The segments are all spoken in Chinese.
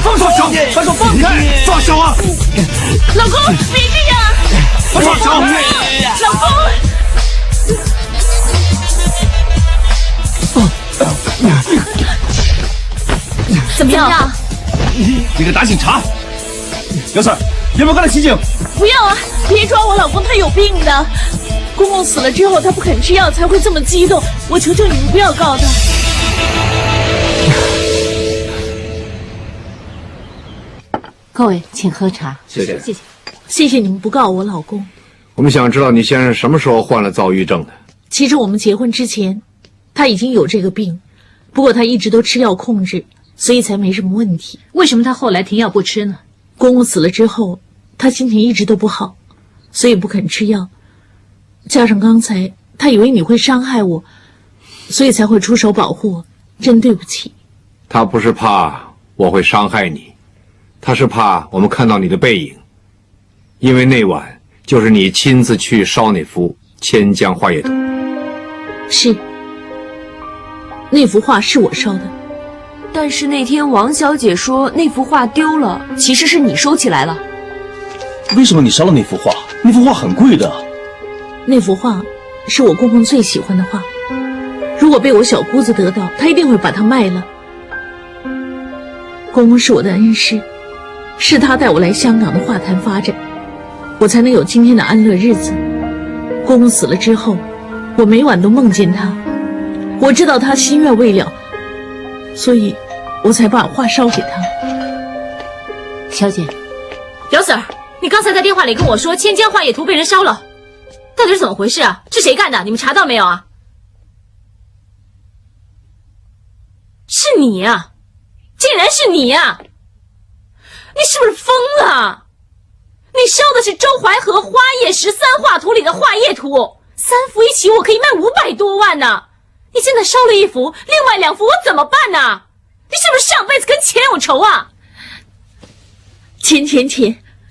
放手！把手放开！放手啊！老公，别这样！放手！老公。 怎么样？这个打警察，姚 Sir， 要不要跟他袭警？不要啊！别抓我老公，他有病的。公公死了之后，他不肯吃药才会这么激动。我求求你们不要告他。各位，请喝茶。谢谢，谢谢。谢谢你们不告我老公。我们想知道你先生什么时候患了躁郁症的？其实我们结婚之前，他已经有这个病，不过他一直都吃药控制，所以才没什么问题。为什么他后来停药不吃呢？公公死了之后，他心情一直都不好，所以不肯吃药。加上刚才他以为你会伤害我，所以才会出手保护我，真对不起。他不是怕我会伤害你，他是怕我们看到你的背影，因为那晚就是你亲自去烧那幅千江画页图。是，那幅画是我烧的。但是那天王小姐说那幅画丢了，其实是你收起来了。为什么你烧了那幅画？那幅画很贵的。那幅画是我公公最喜欢的画，如果被我小姑子得到，他一定会把它卖了。公公是我的恩师，是他带我来香港的画坛发展，我才能有今天的安乐日子。公公死了之后，我每晚都梦见他，我知道他心愿未了，所以我才把画烧给他。小姐，姚 Sir， 你刚才在电话里跟我说千江画页图被人烧了，到底是怎么回事啊？是谁干的？你们查到没有啊？是你啊！竟然是你啊！你是不是疯了？你烧的是周淮河花叶13画图里的画页图，3幅一起我可以卖500多万呢。你现在烧了一幅，另外2幅我怎么办呢？你是不是上辈子跟钱有仇啊？钱，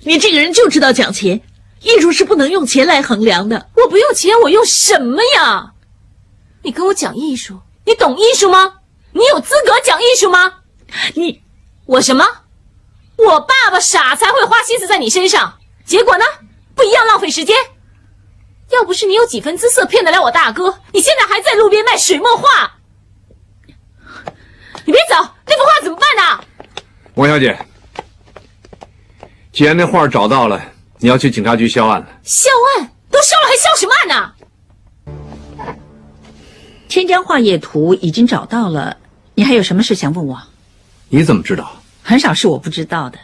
你这个人就知道讲钱，艺术是不能用钱来衡量的。我不用钱，我用什么呀？你跟我讲艺术，你懂艺术吗？你有资格讲艺术吗？我什么？我爸爸傻才会花心思在你身上，结果呢，不一样浪费时间。要不是你有几分姿色骗得了我大哥，你现在还在路边卖水墨画。你别走，那幅画怎么办呢？王小姐，既然那画找到了，你要去警察局销案了。销案？都烧了还销什么案呢？千江画页图已经找到了，你还有什么事想问我？你怎么知道？很少是我不知道的，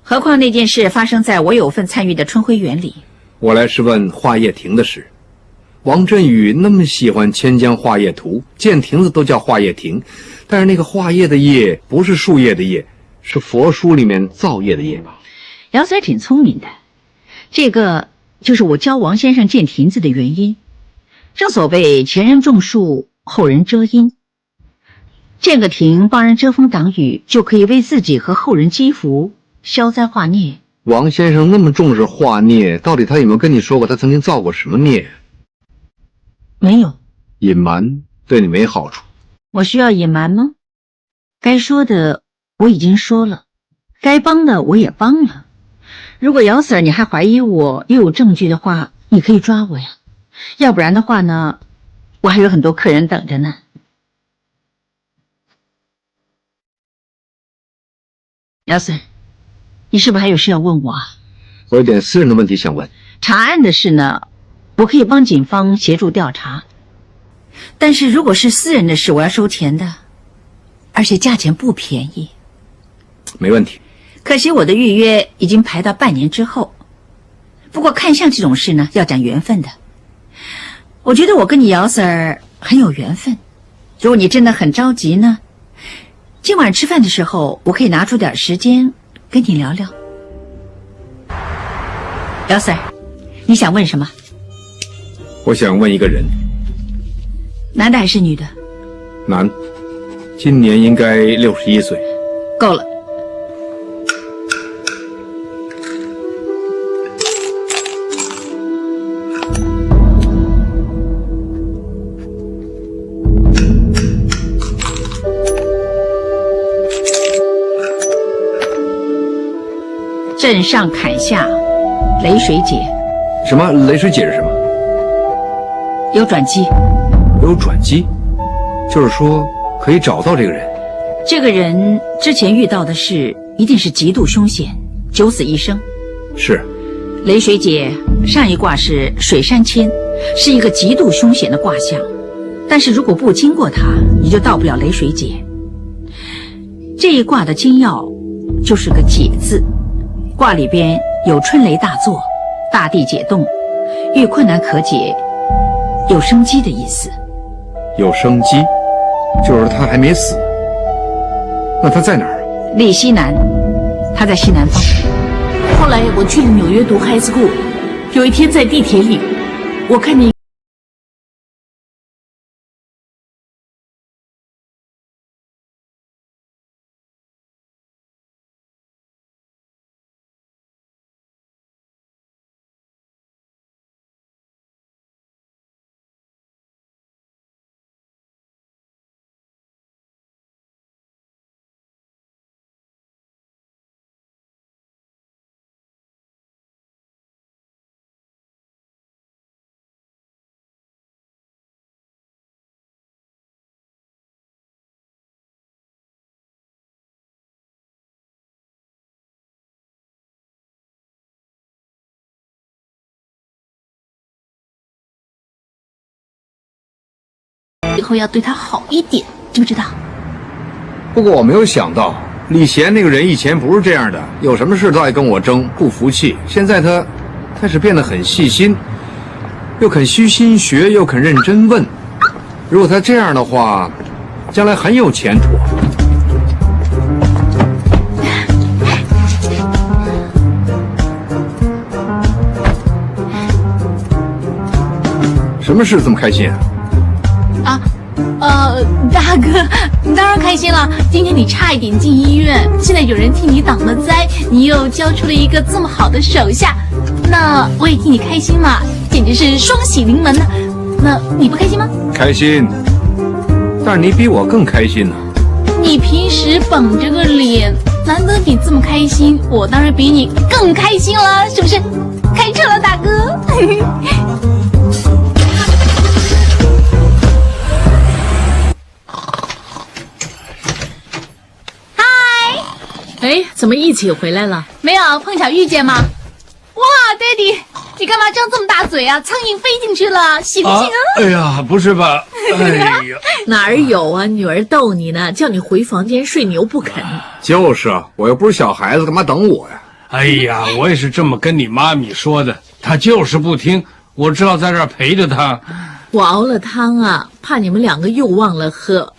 何况那件事发生在我有份参与的春晖园里。我来是问画页亭的事。王振宇那么喜欢千江画页图，建亭子都叫画页亭，但是那个画页的页不是树叶的叶，是佛书里面造业的业吧？姚 Sir 挺聪明的，这个就是我教王先生建亭子的原因。正所谓前人种树，后人遮阴。建个亭帮人遮风挡雨，就可以为自己和后人积福，消灾化孽。王先生那么重视化孽，到底他有没有跟你说过他曾经造过什么孽？没有。隐瞒对你没好处。我需要隐瞒吗？该说的我已经说了，该帮的我也帮了。如果姚 Sir 你还怀疑我又有证据的话，你可以抓我呀。要不然的话呢，我还有很多客人等着呢。姚 Sir， 你是不是还有事要问我啊？我有点私人的问题想问。查案的事呢，我可以帮警方协助调查，但是如果是私人的事，我要收钱的，而且价钱不便宜。没问题。可惜我的预约已经排到半年之后。不过看相这种事呢，要讲缘分的。我觉得我跟你姚 Sir 很有缘分。如果你真的很着急呢，今晚吃饭的时候，我可以拿出点时间跟你聊聊。姚 Sir， 你想问什么？我想问一个人。男的还是女的？男，今年应该61岁。够了。震上坎下，雷水解，什么雷水解是什么？有转机。有转机，就是说可以找到这个人。这个人之前遇到的事一定是极度凶险，九死一生。是。雷水解上一卦是水山签，是一个极度凶险的卦象，但是如果不经过它，你就到不了雷水解。这一卦的精要就是个解字，卦里边有春雷大作，大地解冻，遇困难可解，有生机的意思。有生机，就是他还没死。那他在哪儿？立西南，他在西南方。后来我去了纽约读 high school， 有一天在地铁里，我看见以后要对他好一点，知不知道？不过我没有想到，李贤那个人以前不是这样的，有什么事都爱跟我争，不服气。现在他开始变得很细心，又肯虚心学，又肯认真问。如果他这样的话，将来很有前途。什么事这么开心啊？大哥，你当然开心了。今天你差一点进医院，现在有人替你挡了灾，你又交出了一个这么好的手下，那我也替你开心嘛，简直是双喜临门呢。那你不开心吗？开心，但是你比我更开心呢。你平时绷着个脸，难得你这么开心，我当然比你更开心了，是不是？开车了，大哥。哎，怎么一起回来了？没有碰巧遇见吗？哇，爹地，你干嘛张这么大嘴啊？苍蝇飞进去了，喜不喜啊？哎呀，不是吧？哎呀，哪儿有啊？女儿逗你呢，叫你回房间睡，你又不肯。就是啊，我又不是小孩子，干嘛等我呀？哎呀，我也是这么跟你妈咪说的，她就是不听，我只好在这儿陪着她。我熬了汤啊，怕你们两个又忘了喝，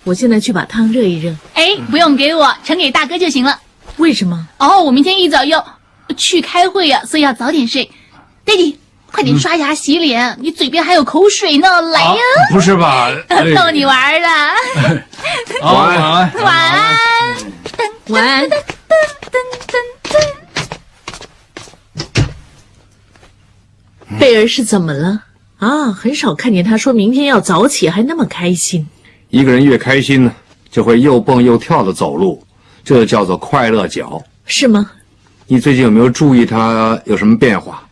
我现在去把汤热一热。哎，不用给我，盛给大哥就行了。为什么？哦，我明天一早要去开会呀，所以要早点睡。爹地，快点刷牙洗脸，你嘴边还有口水呢，来呀！不是吧？逗你玩的。晚安，晚安，晚安。贝儿是怎么了？啊，很少看见他说明天要早起，还那么开心。一个人越开心呢，就会又蹦又跳的走路，这叫做快乐脚。是吗？你最近有没有注意他有什么变化？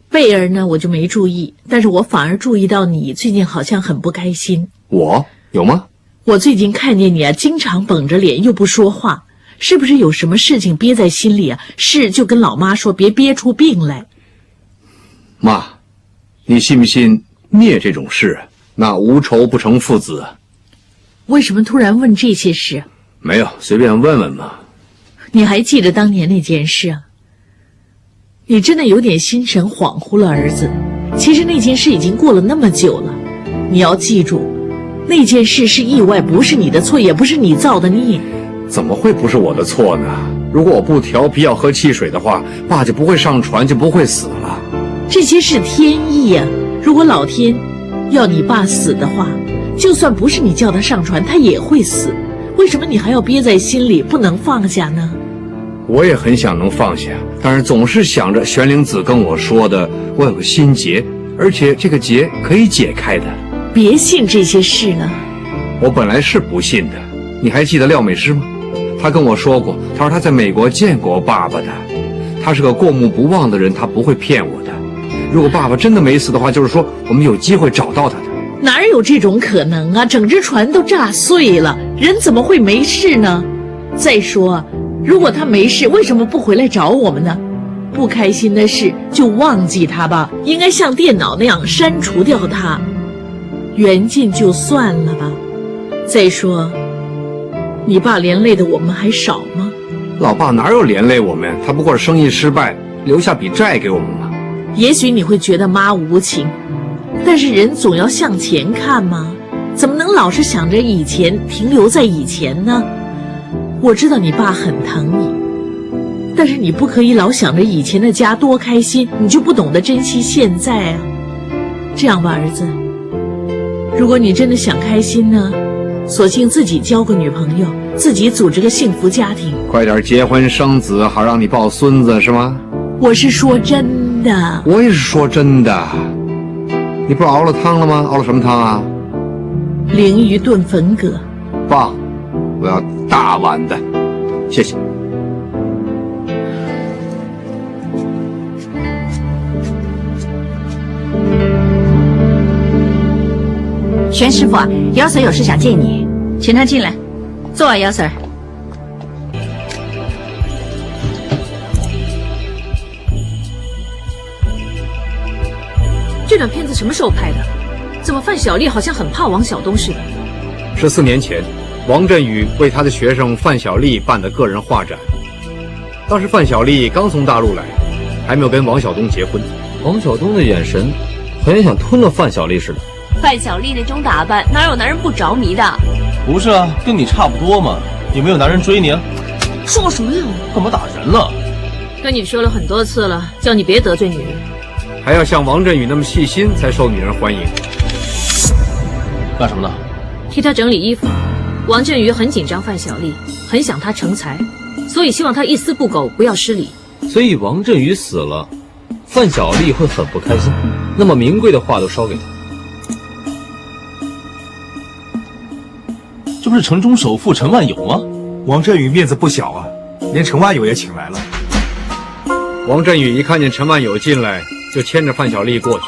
贝儿呢，我就没注意，但是我反而注意到你最近好像很不开心。我有吗？我最近看见你啊，经常绷着脸又不说话，是不是有什么事情憋在心里啊？是就跟老妈说，别憋出病来。妈，你信不信孽这种事，那无仇不成父子啊？为什么突然问这些事？没有，随便问问嘛。你还记得当年那件事啊？你真的有点心神恍惚了，儿子。其实那件事已经过了那么久了，你要记住，那件事是意外，不是你的错，也不是你造的孽。怎么会不是我的错呢？如果我不调皮要喝汽水的话，爸就不会上船，就不会死了。这些是天意呀。如果老天要你爸死的话，就算不是你叫他上船，他也会死。为什么你还要憋在心里，不能放下呢？我也很想能放下，但是总是想着玄灵子跟我说的，我有个心结，而且这个结可以解开的。别信这些事了。我本来是不信的，你还记得廖美诗吗？她跟我说过，她说她在美国见过爸爸的，他是个过目不忘的人，他不会骗我的。如果爸爸真的没死的话，就是说我们有机会找到他的。哪有这种可能啊？整只船都炸碎了，人怎么会没事呢？再说，如果他没事，为什么不回来找我们呢？不开心的事就忘记他吧，应该像电脑那样删除掉他，缘尽就算了吧。再说，你爸连累的我们还少吗？老爸哪有连累我们？他不过是生意失败，留下笔债给我们嘛。也许你会觉得妈无情，但是人总要向前看嘛，怎么能老是想着以前，停留在以前呢？我知道你爸很疼你，但是你不可以老想着以前的家多开心，你就不懂得珍惜现在啊。这样吧，儿子，如果你真的想开心呢，索性自己交个女朋友，自己组织个幸福家庭，快点结婚生子，好让你抱孙子是吗？我是说真的。我也是说真的。你不是熬了汤了吗？熬了什么汤啊？鲮鱼炖粉蛤。棒，我要大碗的，谢谢。玄师傅啊，姚 Sir 有事想见你，请他进来。坐啊，姚 Sir。这段片子什么时候拍的？怎么范小丽好像很怕王晓东似的？14年前，王振宇为他的学生范小丽办的个人画展。当时范小丽刚从大陆来，还没有跟王晓东结婚。王晓东的眼神好像想吞了范小丽似的。范小丽那种打扮，哪有男人不着迷的？不是啊，跟你差不多嘛。有没有男人追你啊？说什么呀？干嘛打人了？跟你说了很多次了，叫你别得罪女人。还要像王振宇那么细心，才受女人欢迎。干什么呢？替他整理衣服。王振宇很紧张范小丽，很想她成才，所以希望她一丝不苟，不要失礼。所以王振宇死了，范小丽会很不开心。那么名贵的画都烧给他。这不是城中首富陈万有吗？王振宇面子不小啊，连陈万有也请来了。王振宇一看见陈万有进来，就牵着范小丽过去。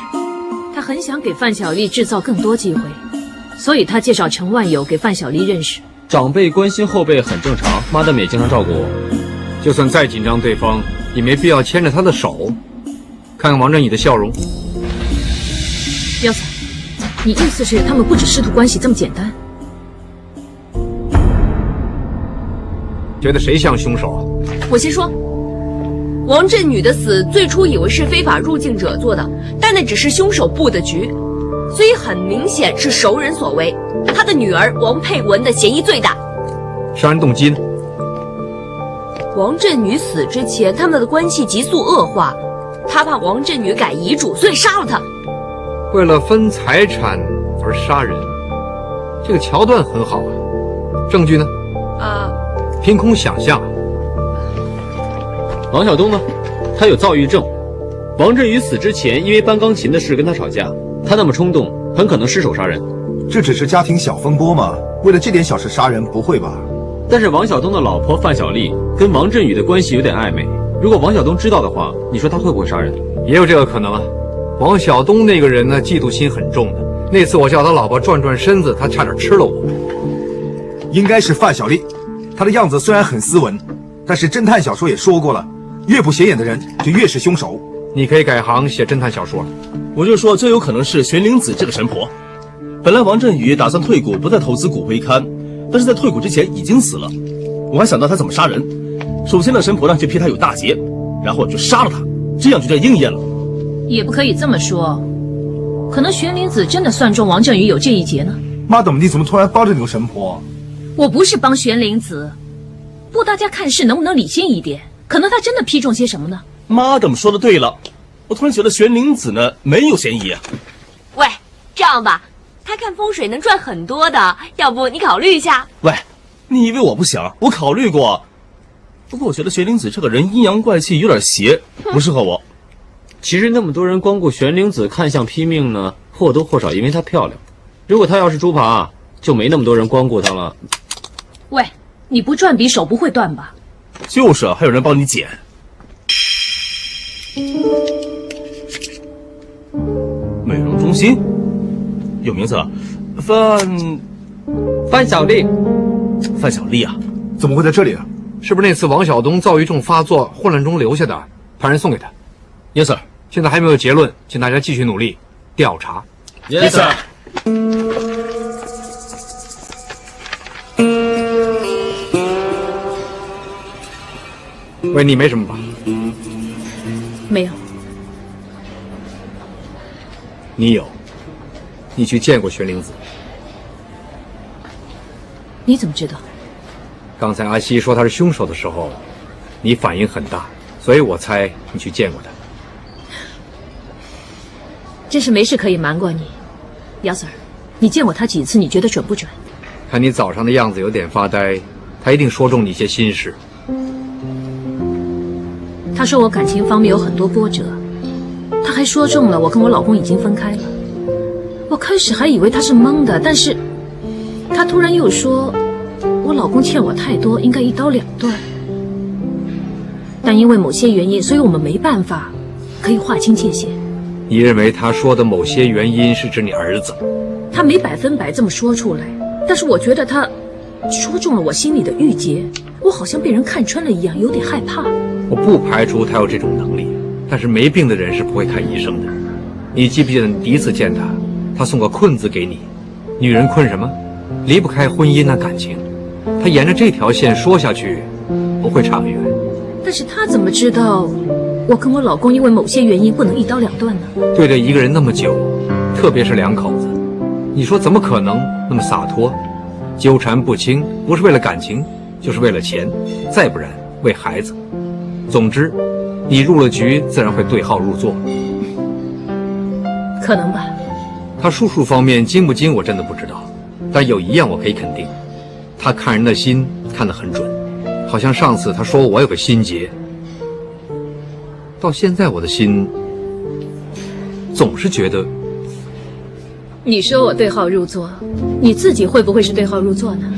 他很想给范小丽制造更多机会，所以他介绍陈万有给范小丽认识。长辈关心后辈很正常，妈的也经常照顾我。就算再紧张对方，也没必要牵着他的手。看看王振宇的笑容。彪子，你意思是他们不止师徒关系这么简单？觉得谁像凶手啊？我先说，王振宇的死最初以为是非法入境者做的，但那只是凶手布的局，所以很明显是熟人所为。他的女儿王佩文的嫌疑最大。杀人动机呢？王振宇死之前，他们的关系急速恶化，他怕王振宇改遗嘱，所以杀了他。为了分财产而杀人，这个桥段很好啊。证据呢？凭空想象。王晓东呢？他有躁郁症。王振宇死之前，因为搬钢琴的事跟他吵架，他那么冲动，很可能失手杀人。这只是家庭小风波嘛，为了这点小事杀人，不会吧？但是王晓东的老婆范小丽跟王振宇的关系有点暧昧，如果王晓东知道的话，你说他会不会杀人？也有这个可能啊。王晓东那个人呢，嫉妒心很重的。那次我叫他老婆转转身子，他差点吃了我。应该是范小丽，她的样子虽然很斯文，但是侦探小说也说过了，越不显眼的人就越是凶手。你可以改行写侦探小说了。我就说这有可能是玄灵子这个神婆。本来王振宇打算退股，不再投资骨灰龛，但是在退股之前已经死了。我还想到他怎么杀人。首先呢，神婆呢就批他有大劫，然后就杀了他，这样就叫应验了。也不可以这么说，可能玄灵子真的算中王振宇有这一劫呢。妈的，你怎么突然帮着那个神婆？我不是帮玄灵子，不过大家看事能不能理性一点？可能他真的批中些什么呢？妈的，说的对了，我突然觉得玄灵子呢没有嫌疑啊。喂，这样吧，他看风水能赚很多的，要不你考虑一下？喂，你以为我不想？我考虑过，不过我觉得玄灵子这个人阴阳怪气，有点邪，不适合我。其实那么多人光顾玄灵子看相批命呢，或多或少因为她漂亮。如果她要是猪扒，就没那么多人光顾她了。喂，你不转笔手不会断吧？就是啊，还有人帮你剪。美容中心有名字了，范小丽，范小丽啊，怎么会在这里啊？是不是那次王晓东躁郁症发作混乱中留下的？派人送给他。 Yes sir。现在还没有结论，请大家继续努力调查。 Yes sir。喂，你没什么吧？没有。你有，你去见过玄灵子。你怎么知道？刚才阿西说他是凶手的时候，你反应很大，所以我猜你去见过他。 真是没事可以瞒过你，姚 Sir， 你见过他几次？你觉得准不准？看你早上的样子有点发呆，他一定说中你一些心事。他说我感情方面有很多波折，他还说中了我跟我老公已经分开了。我开始还以为他是蒙的，但是他突然又说我老公欠我太多，应该一刀两断。但因为某些原因，所以我们没办法可以划清界限。 你认为他说的某些原因是指你儿子？他没100%这么说出来，但是我觉得他说中了我心里的郁结，我好像被人看穿了一样，有点害怕。我不排除他有这种能力，但是没病的人是不会看医生的。你记不记得你第一次见他，他送个困字给你？女人困什么？离不开婚姻那感情。他沿着这条线说下去，不会差很远。但是他怎么知道？ 我跟我老公因为某些原因不能一刀两断呢。对着一个人那么久，特别是两口子，你说怎么可能那么洒脱？纠缠不清，不是为了感情，就是为了钱，再不然为孩子。总之，你入了局，自然会对号入座。可能吧。他术数方面精不精，我真的不知道，但有一样我可以肯定，他看人的心看得很准。好像上次他说我有个心结。 到现在，我的心总是觉得，你说我对号入座，你自己会不会是对号入座呢？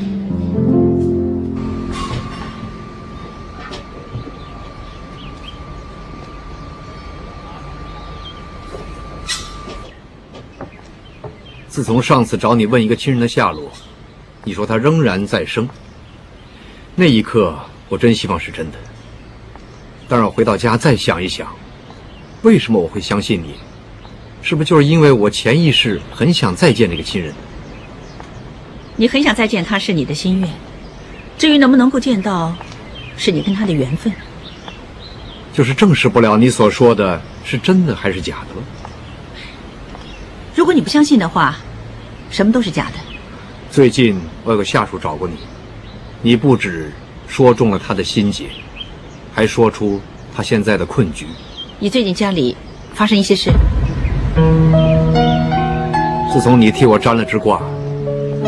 自从上次找你问一个亲人的下落，你说他仍然在生，那一刻我真希望是真的。 但让我回到家再想一想，为什么我会相信你？是不是就是因为我潜意识很想再见那个亲人？你很想再见他是你的心愿，至于能不能够见到，是你跟他的缘分。就是证实不了你所说的是真的还是假的。如果你不相信的话，什么都是假的。最近我有个下属找过你，你不止说中了他的心结。 还说出他现在的困局。你最近家里发生一些事？自从你替我占了支卦，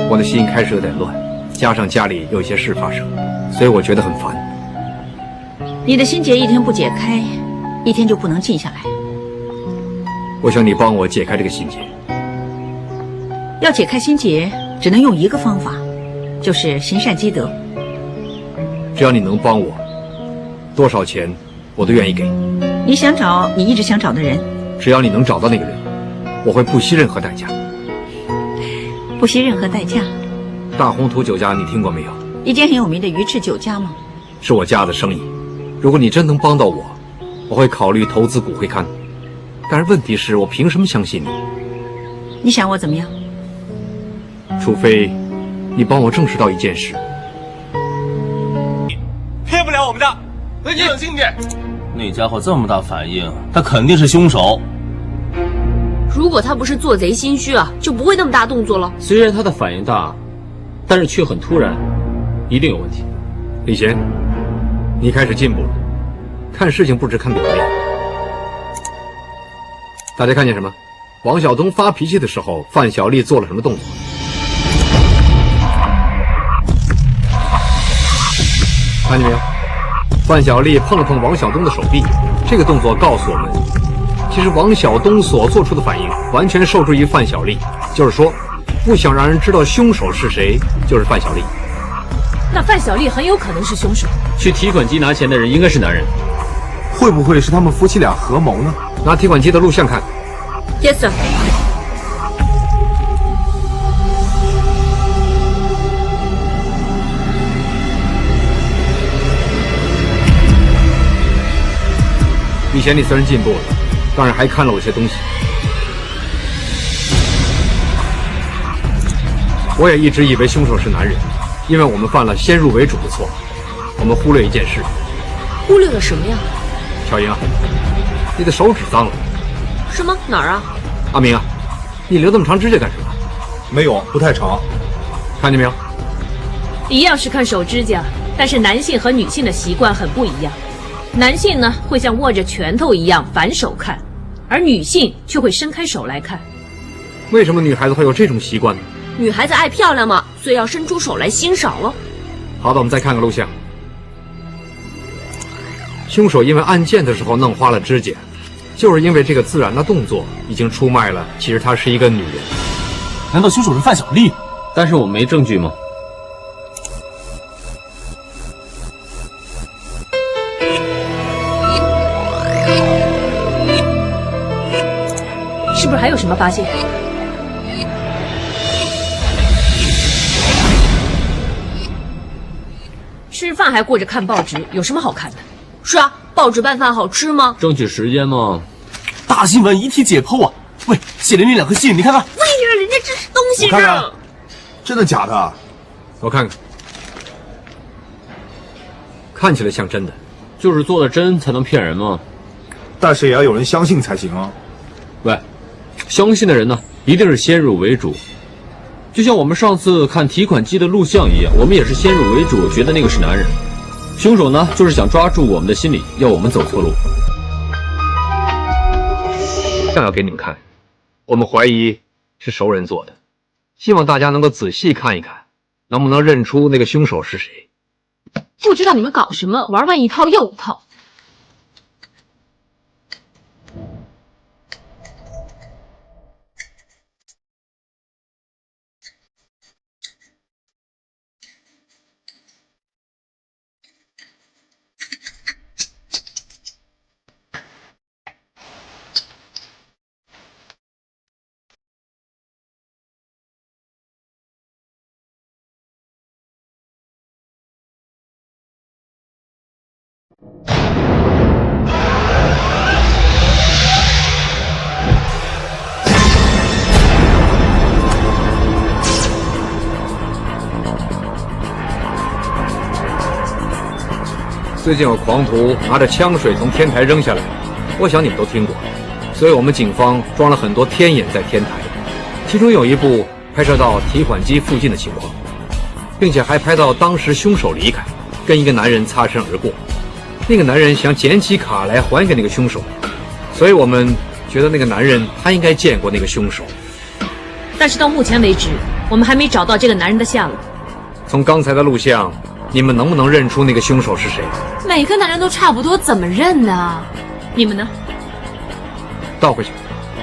我的心开始有点乱，加上家里有一些事发生，所以我觉得很烦。你的心结一天不解开，一天就不能静下来。我想你帮我解开这个心结。要解开心结，只能用一个方法，就是行善积德。只要你能帮我。 多少钱，我都愿意给。你想找你一直想找的人，只要你能找到那个人，我会不惜任何代价。不惜任何代价。大宏图酒家你听过没有？一间很有名的鱼翅酒家吗？是我家的生意。如果你真能帮到我，我会考虑投资骨灰龛。但是问题是我凭什么相信你？你想我怎么样？除非你帮我证实到一件事。骗不了我们的。 你冷静点！那家伙这么大反应，他肯定是凶手。如果他不是做贼心虚啊，就不会那么大动作了。虽然他的反应大，但是却很突然，一定有问题。李贤，你开始进步了，看事情不只看表面。大家看见什么？王晓东发脾气的时候，范小丽做了什么动作？看见没有？ 范小丽碰了碰王晓东的手臂，这个动作告诉我们，其实王晓东所做出的反应完全受制于范小丽，就是说，不想让人知道凶手是谁，就是范小丽。那范小丽很有可能是凶手。去提款机拿钱的人应该是男人。会不会是他们夫妻俩合谋呢？拿提款机的录像看。 Yes sir。以前你虽然进步了，当然还看了我些东西。我也一直以为凶手是男人，因为我们犯了先入为主的错，我们忽略一件事。忽略了什么呀？小莹啊，你的手指脏了。什么？哪儿啊？阿明啊，你留这么长指甲干什么？没有，不太长。看见没有？一样是看手指甲，但是男性和女性的习惯很不一样。男性呢会像握着拳头一样反手看，而女性却会伸开手来看。为什么女孩子会有这种习惯呢？女孩子爱漂亮嘛，所以要伸出手来欣赏喽。好的，我们再看看录像。凶手因为按键的时候弄花了指甲，就是因为这个自然的动作已经出卖了其实她是一个女人。难道凶手是范小丽？但是我没证据吗？是不是还有什么发现？吃饭还顾着看报纸，有什么好看的？是啊，报纸拌饭好吃吗？争取时间嘛。大新闻一题解剖啊！喂，血淋淋两颗心，你看看。喂呀，人家这是东西我看看，真的假的？我看看，看起来像真的。就是做的真才能骗人嘛。但是也要有人相信才行啊。喂，相信的人呢，一定是先入为主。就像我们上次看提款机的录像一样，我们也是先入为主，觉得那个是男人。凶手呢，就是想抓住我们的心理，要我们走错路。要给你们看，我们怀疑是熟人做的，希望大家能够仔细看一看，能不能认出那个凶手是谁。不知道你们搞什么，玩完一套又一套。最近有狂徒拿着枪水从天台扔下来，我想你们都听过，所以我们警方装了很多天眼在天台，其中有一部拍摄到提款机附近的情况，并且还拍到当时凶手离开，跟一个男人擦身而过，那个男人想捡起卡来还给那个凶手，所以我们觉得那个男人他应该见过那个凶手。但是到目前为止，我们还没找到这个男人的下落。从刚才的录像，你们能不能认出那个凶手是谁？每个男人都差不多，怎么认呢？你们呢？倒回去。